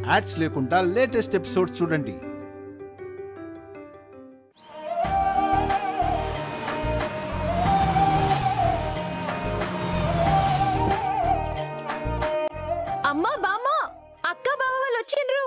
Ads లేకుండా latest episode చూడండి. అమ్మా బామ్మ, అక్క బావ వాళ్ళు వచ్చిండ్రు.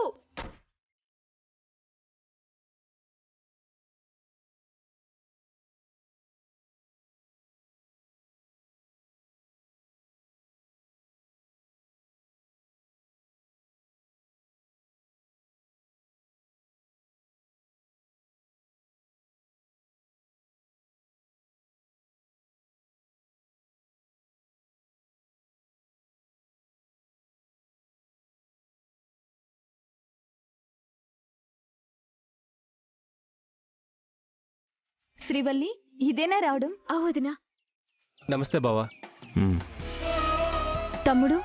శ్రీవల్లి, ఇదేనా రావడం? వదినా. నమస్తే బావా. తమ్ముడు,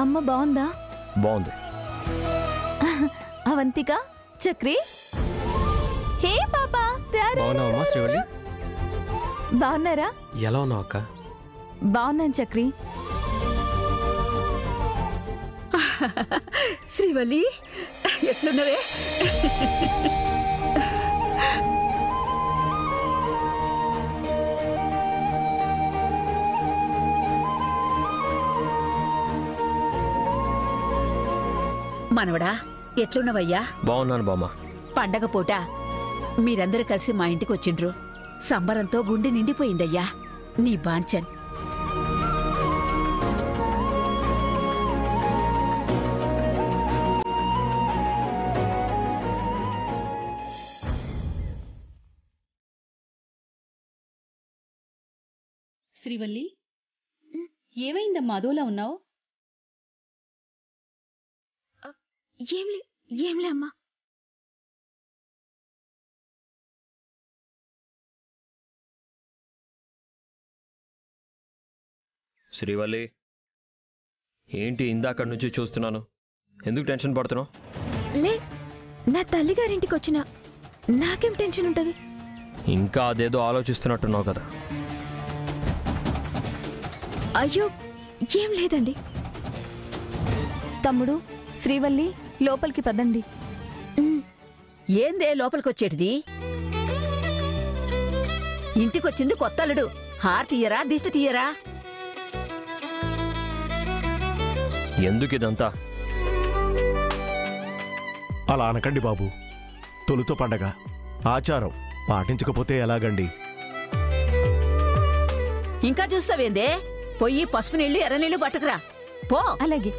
అమ్మ బాగుందా? బాగుంది. అవంతిక, చక్రి. హే పాపా, బాగున్నావమ్మా శ్రీవల్లి? బాగున్నారా? ఎలా ఉన్నావు అక్క? బాగున్నాను చక్రి. శ్రీవల్లి, ఎట్లున్నవే? మనవడా, ఎట్లున్నవయ్యా? బాగున్నాను బామ్మ. పండగ పూట మీరందరూ కలిసి మా ఇంటికి వచ్చిండ్రు. సంబరంతో గుండె నిండిపోయిందయ్యా. నీ బాంచన్. శ్రీవల్లి, ఏమైందమ్మా అదోలా ఉన్నావు? ఏంలే అమ్మా. శ్రీవల్లి, ఏంటి ఇందాక నుంచి చూస్తున్నాను, ఎందుకు టెన్షన్ పడుతున్నావు? లే, నా తల్లిగారింటికి వచ్చిన నాకేం టెన్షన్ ఉంటది? ఇంకా అదేదో ఆలోచిస్తున్నట్టున్నావు కదా. అయ్యో, ఏం లేదండి. తమ్ముడు, శ్రీవల్లి లోపలికి పదండి. ఏందే లోపలికొచ్చేటిది? ఇంటికొచ్చింది కొత్తల్లుడు. హార్ తీయరా, దిష్టి తీయరా? ఎందుకు ఇదంతా? అలా అనకండి బాబు. తొలుత పండగ ఆచారం పాటించకపోతే ఎలాగండి? ఇంకా చూస్తావేందే? పొయ్యి పసుపు నీళ్లు, ఎర్ర నీళ్లు పట్టుకురా పో. అలాగే.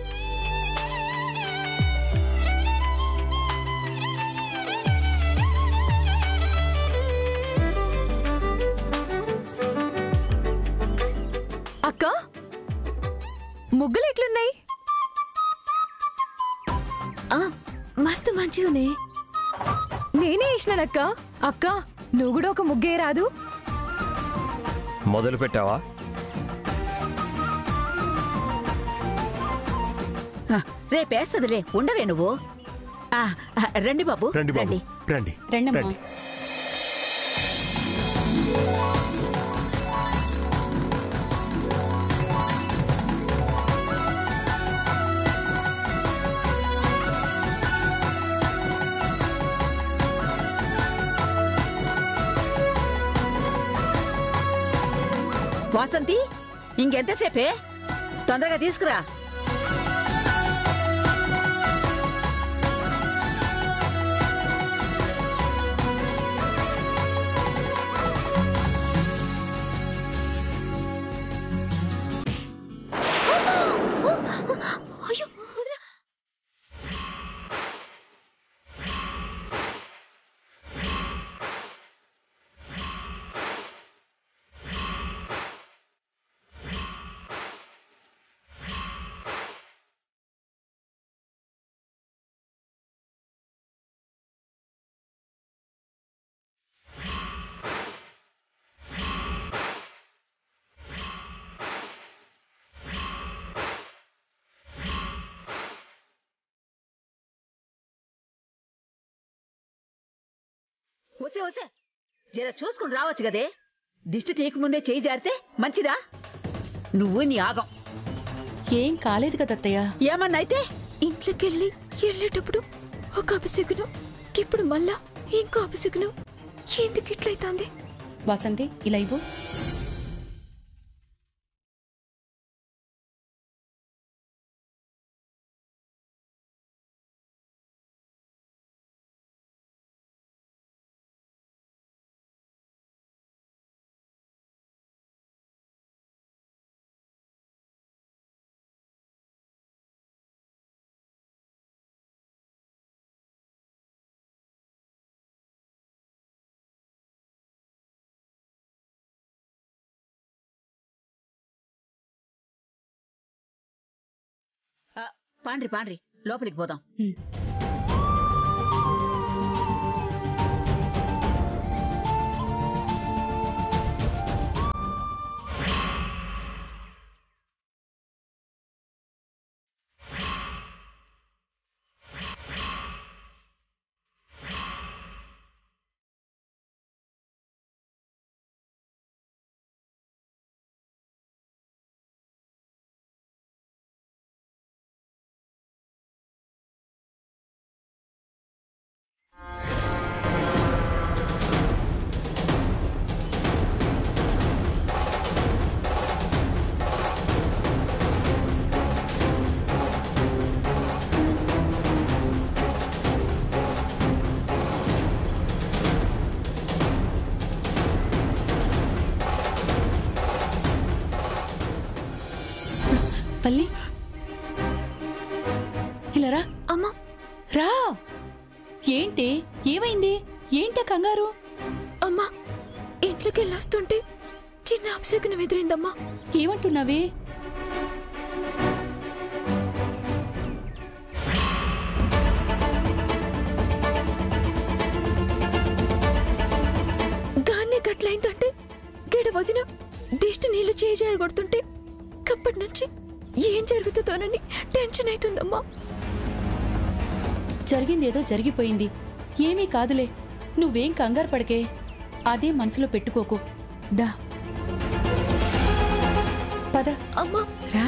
అక్క, ముగ్గులు ఎట్లున్నాయి? మస్తు మంచిగున్నాయి. నేనే వేసినానక్క. అక్క, నువ్వు కూడా ఒక ముగ్గే రాదు? మొదలు పెట్టావా? రేపేస్తదిలే, ఉండవే నువ్వు. రండి బాబు, రండి బాబు, రండి రండమ్మా. రండి. వాసంతి, ఇంకెంతసేపే? తొందరగా తీసుకురా. వసే వసే, జర చూసుకుని రావచ్చు గదే. దిష్టి తీయకముందే చేయి జారితే మంచిదా? నువ్వు నీ ఆగం. ఏం కాలేదు కదత్తయ్య. ఏమన్నైతే ఇంట్లోకెళ్ళి వెళ్ళేటప్పుడు ఒక అపశకునం, ఇప్పుడు మళ్ళా ఇంకో అపశకునం. ఎందుకు ఇట్లయితాంది? వాసంతి ఇలా ఇవ్వు. పాండ్రి పాండ్రి లోపలికి పోదాం. పల్లి ఇలా రా. అమ్మా, రా. ఏంటి, ఏమైంది? ఏంట కంగారు? అమ్మా, ఇంట్లోకెళ్ళొస్తుంటే చిన్న అపశకునం ఎదురైందమ్మా. ఏమంటున్నావే? గాన్నే గట్లయిందంటే గిడ వదిన దిష్టి నీళ్లు చేజారు కొడుతుంటే అప్పటి నుంచి ఏం జరుగుతుందోనని టెన్షన్ అవుతుందమ్మా. జరిగిందేదో జరిగిపోయింది, ఏమీ కాదులే. నువ్వేం కంగారు పడకే, అదే మనసులో పెట్టుకోకు. దా పద. అమ్మా, రా.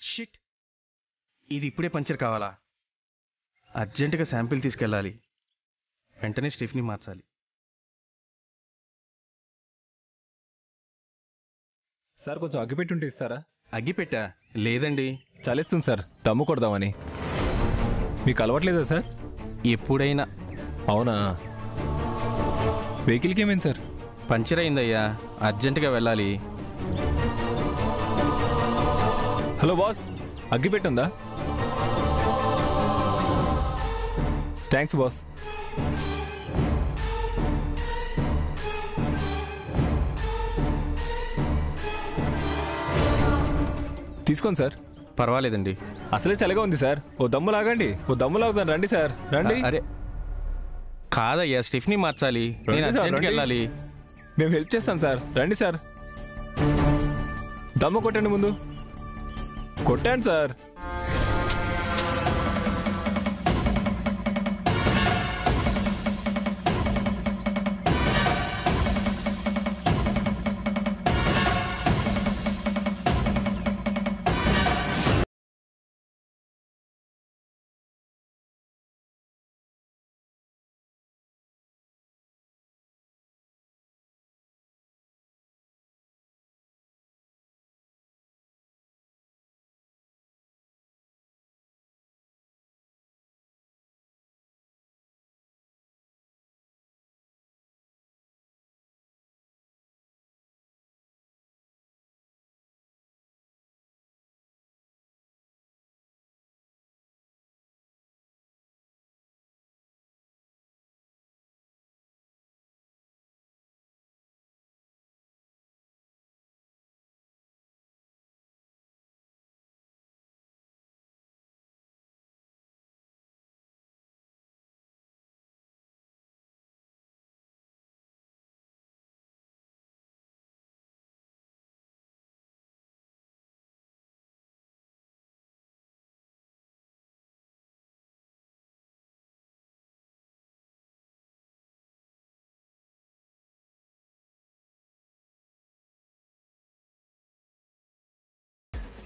షిట్, ఇది ఇప్పుడే పంచర్ కావాలా? అర్జెంటుగా శాంపిల్ తీసుకెళ్ళాలి. వెంటనే స్టిఫ్ని మార్చాలి. సార్ కొంచెం అగ్గిపెట్టుంటే ఇస్తారా? అగ్గిపెట్టా? లేదండి. చలేస్తుంది సార్, దమ్ము కొడదామని. మీకు అలవాట్లేదా సార్? ఎప్పుడైనా. అవునా? వెహికల్కి ఏమైంది సార్? పంచర్ అయిందయ్యా, అర్జెంటుగా వెళ్ళాలి. హలో బాస్, అగ్గిపెట్టుందా? Thanks boss. తీసుకోండి సార్. పర్వాలేదండి. అసలే చలిగా ఉంది సార్, ఓ దమ్ము లాగండి. ఓ దమ్ము లాగుతాను, రండి సార్, రండి. అరే కాదయ్యా, స్టిఫ్ని మార్చాలి. నేను రండి సార్, అర్జెంటుగా రండి. వెళ్ళాలి. మేము హెల్ప్ చేస్తాం సార్, రండి సార్. దమ్ము కొట్టండి ముందు, కొట్టండి సార్.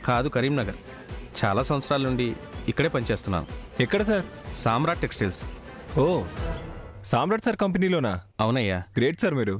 కాదు, కరీంనగర్. చాలా సంవత్సరాల నుండి ఇక్కడే పనిచేస్తున్నాను. ఎక్కడ సార్? సామ్రాట్ టెక్స్టైల్స్. ఓ, సామ్రాట్ సార్ కంపెనీలోనా? అవునయ్యా. గ్రేట్ సార్ మీరు.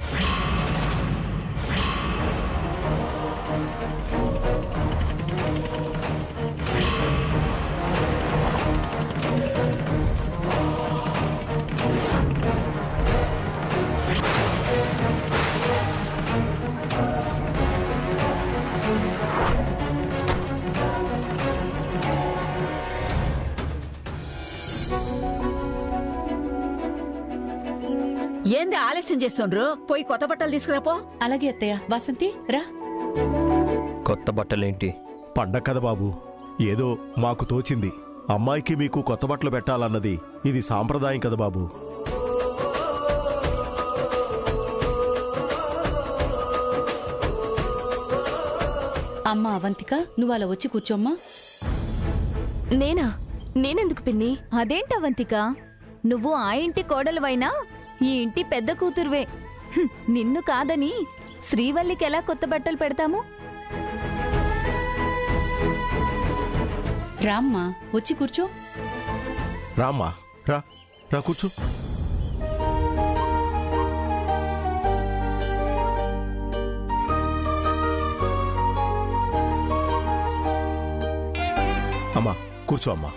ఏంది ఆలస్యం చేస్తుండ్రు? పోయి కొత్త బట్టలు తీసుకురాపో. అలాగే అత్తయ్య. వాసంతి రా. కొత్త బట్టలేంటి? పండగ కదా బాబు, ఏదో మాకు తోచింది. అమ్మాయికి మీకు కొత్త బట్టలు పెట్టాలన్నది ఇది సాంప్రదాయం కదా బాబు. అమ్మా అవంతిక, నువ్వు అలా వచ్చి కూర్చోమ్మా. నేనెందుకు పిన్ని? అదేంటవంతిక, నువ్వు ఆ ఇంటి కోడలువైనా ఈ ఇంటి పెద్ద కూతురువే. నిన్ను కాదని శ్రీవల్లికి ఎలా కొత్త బట్టలు పెడతాము? రామ్మా, వచ్చి కూర్చో. రామ్మా, రా రా కూర్చో. అమ్మా కూర్చో అమ్మా.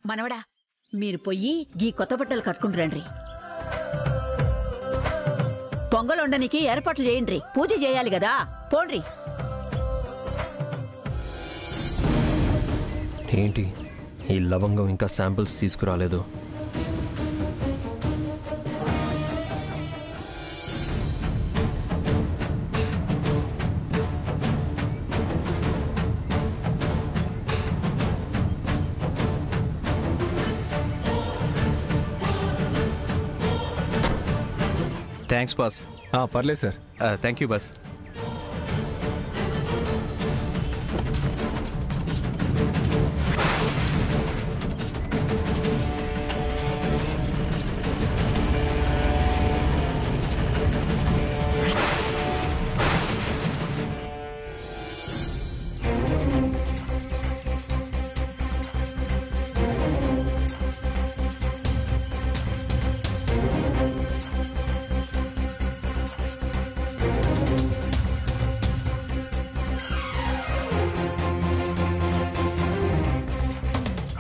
మనవడా, మీరు పొయ్యి గీ కొత్త బట్టలు కట్టుకుంటురండ్రి. పొంగలొండనికి ఏర్పాట్లు చేయండ్రి. పూజ చేయాలి కదా, పోండ్రి. ఏంటి ఈ లవంగం ఇంకా శాంపిల్స్ తీసుకురాలేదు? Thanks boss. పర్లేదు సార్. Thank you boss.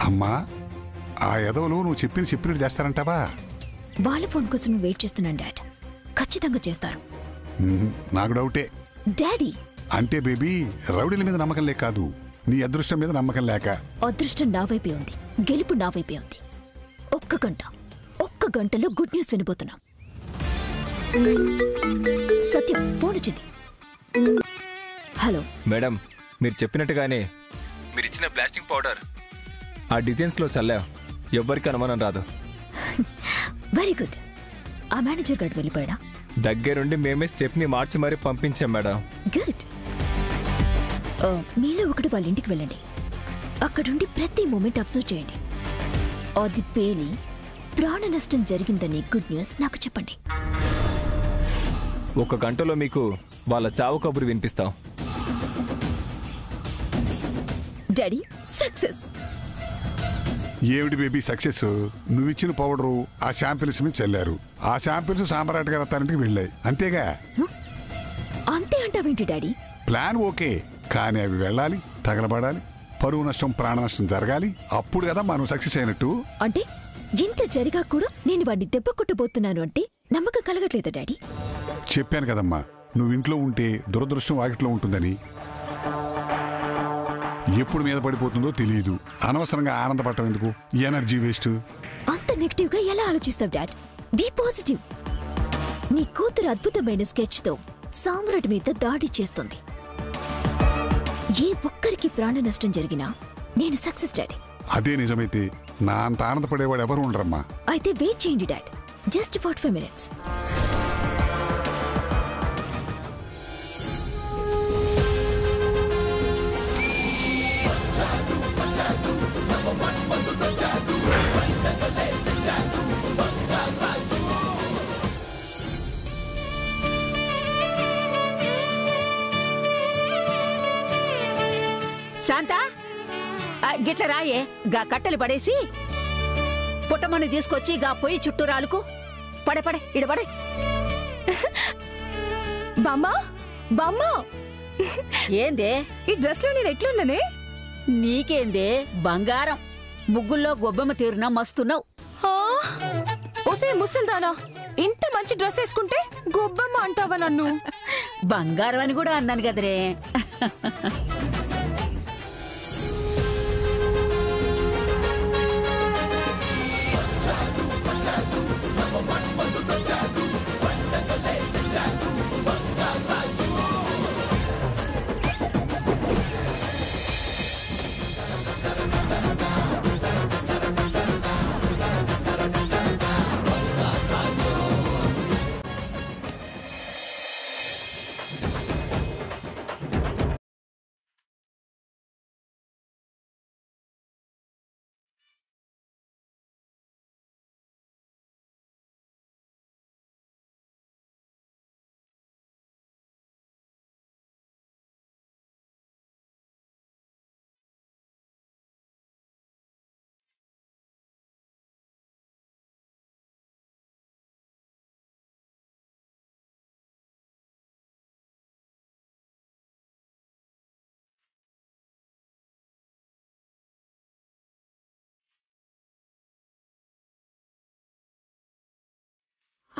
అమ్మా, ఆ ఎదవలు నువ్వు చెప్పినట్టు చేస్తారంటావా? వాళ్ళ ఫోన్ కోసం వెయిట్ చేస్తున్నాను డాడ్. ఖచ్చితంగా చేస్తారు. నాకు డౌటే. డాడీ అంటే బేబీ, రౌడీల మీద నమ్మకం లేక కాదు, నీ అదృష్టం మీద నమ్మకం లేక. అదృష్టం నా వైపే ఉంది, గెలుపు నా వైపే ఉంది. ఒక్క గంటలో గుడ్ న్యూస్ వినబోతున్నాం. సత్యం ఫోన్ వచ్చింది. హలో మేడం, మీరు చెప్పినట్టుగానే మీరిచ్చిన ప్లాస్టిక్ పౌడర్ ఆ డిజైన్స్లో చల్లా, ఎవ్వరికి అనుమానం రాదు. Very good. ఆ మేనేజర్ గారు వెళ్ళిపోయాడా? దగ్గరుండి మేమే స్టెప్ని మార్చి మరీ పంపించాం మేడం. గుడ్. మీలో ఒకటి వాళ్ళ ఇంటికి వెళ్ళండి. అక్కడుండి ప్రతి మూమెంట్ అబ్జర్వ్ చేయండి. అది పేలి ప్రాణ నష్టం జరిగిందని గుడ్ న్యూస్ నాకు చెప్పండి. 1 గంటలో మీకు వాళ్ళ చావు కబురు వినిపిస్తాం. Daddy success. ఏమిటి బేబీ సక్సెస్? నువ్విచ్చిన పౌడరు ఆ శాంపిల్స్ మీద చల్లారు. ఆ శాంపిల్స్ సాంబరాట్ గారి అత్తారింటికి వెళ్ళాయి, అంతేగా? అంతే అంటావేంటి డాడీ? ప్లాన్ ఓకే, కానీ అవి వెళ్ళాలి, తగలబడాలి, పరువు నష్టం, ప్రాణ నష్టం జరగాలి. అప్పుడు కదా మనం సక్సెస్ అయినట్టు. అంటే ఇంత జరిగా కూడా నేను వాడిని దెబ్బ కొట్టబోతున్నాను అంటే నమ్మకం కలగట్లేదా డాడీ? చెప్పాను కదమ్మా, నువ్వు ఇంట్లో ఉంటే దురదృష్టం వాకిట్లో ఉంటుందని. ఎప్పుడు మీద పడిపోతుందో తెలియదు. అనవసరంగా ఆనందపడటం ఎందుకు? Energy waste. అంత నెగిటివ్ గా ఎలా ఆలోచిస్తావు డాడ్? Be positive. నీ కూతురు అద్భుతమైన స్కెచ్ తో సామ్రాట్ మీద దాడి చేస్తుంది. ఏ ఒక్కరికి ప్రాణ నష్టం జరిగినా నేను సక్సెస్ డాడీ. అదే నిజమైతే నా అంత ఆనందపడేవాడు ఎవరు ఉండరమ్మా. అయితే వెయిట్ చేయండి డాడ్, జస్ట్ 45 minutes. శాంత, గిట్ల రాయే. గా కట్టెలు పడేసి పుట్టమని తీసుకొచ్చి గా పొయ్యి చుట్టూ రాలుకు పడే ఇడపడే. బామ్మా బామ్మా, ఏందే ఈ డ్రెస్ లో నేను ఎట్లున్నానే? నీకేందే బంగారం, ముగ్గుల్లో గొబ్బెమ్మ తీరునా మస్తున్నావు. ఓసే ముసల్దానా, ఇంత మంచి డ్రెస్ వేసుకుంటే గొబ్బమ్మ అంటావా నన్ను? బంగారం అని కూడా అన్నాను కదరే.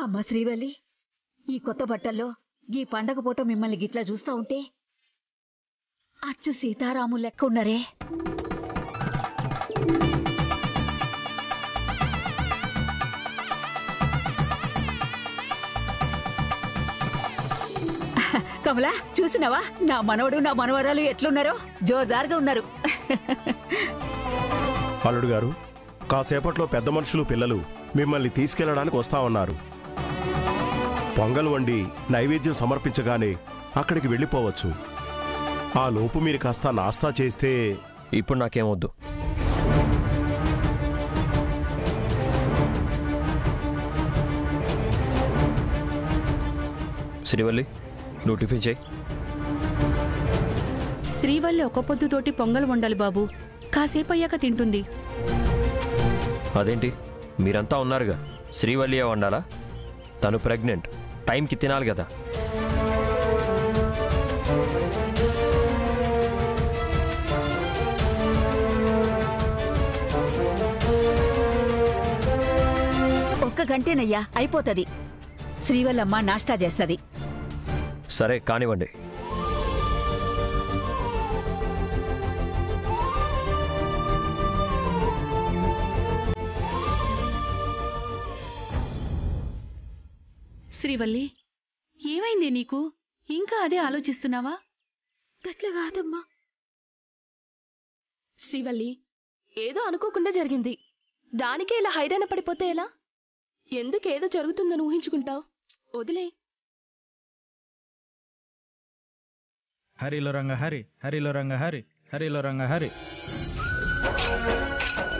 అమ్మ శ్రీవల్లి, ఈ కొత్త బట్టల్లో ఈ పండగ పూట మిమ్మల్ని గిట్లా చూస్తా ఉంటే అచ్చు సీతారాము లెక్క ఉన్నరే. కమలా, చూసినావా నా మనవడు నా మనవరాలు ఎట్లున్నారో? జోరుదారుగా ఉన్నారు. అల్లుడు గారు, కాసేపట్లో పెద్ద మనుషులు పిల్లలు మిమ్మల్ని తీసుకెళ్లడానికి వస్తా ఉన్నారు. పొంగల్ వండి నైవేద్యం సమర్పించగానే అక్కడికి వెళ్ళిపోవచ్చు. ఆ లోపు మీరు కాస్త నాస్తా చేస్తే. ఇప్పుడు నాకేమొద్దు. శ్రీవల్లి, నువ్వు టిఫిన్ చేయి. శ్రీవల్లి ఒక పొద్దుతోటి పొంగల్ వండాలి బాబు, కాసేపు అయ్యాక తింటుంది. అదేంటి, మీరంతా ఉన్నారుగా, శ్రీవల్లియే వండాలా? తను ప్రెగ్నెంట్, టైంకి తినాలి కదా. ఒక్క గంటేనయ్యా, అయిపోతది. శ్రీవల్లమ్మ నాష్టా చేస్తది. సరే కానివ్వండి. శ్రీవల్లి, ఏమైంది నీకు? ఇంకా అదే ఆలోచిస్తున్నావా? గట్ల కాదమ్మా శ్రీవల్లి, ఏదో అనుకోకుండా జరిగింది, దానికే ఇలా హైరాణ పడిపోతే ఎలా? ఎందుకేదో జరుగుతుందని ఊహించుకుంటావు? వదిలే. హరిలో రంగ హరి, హరిలో రంగ హరి, హరిలో రంగ హరి.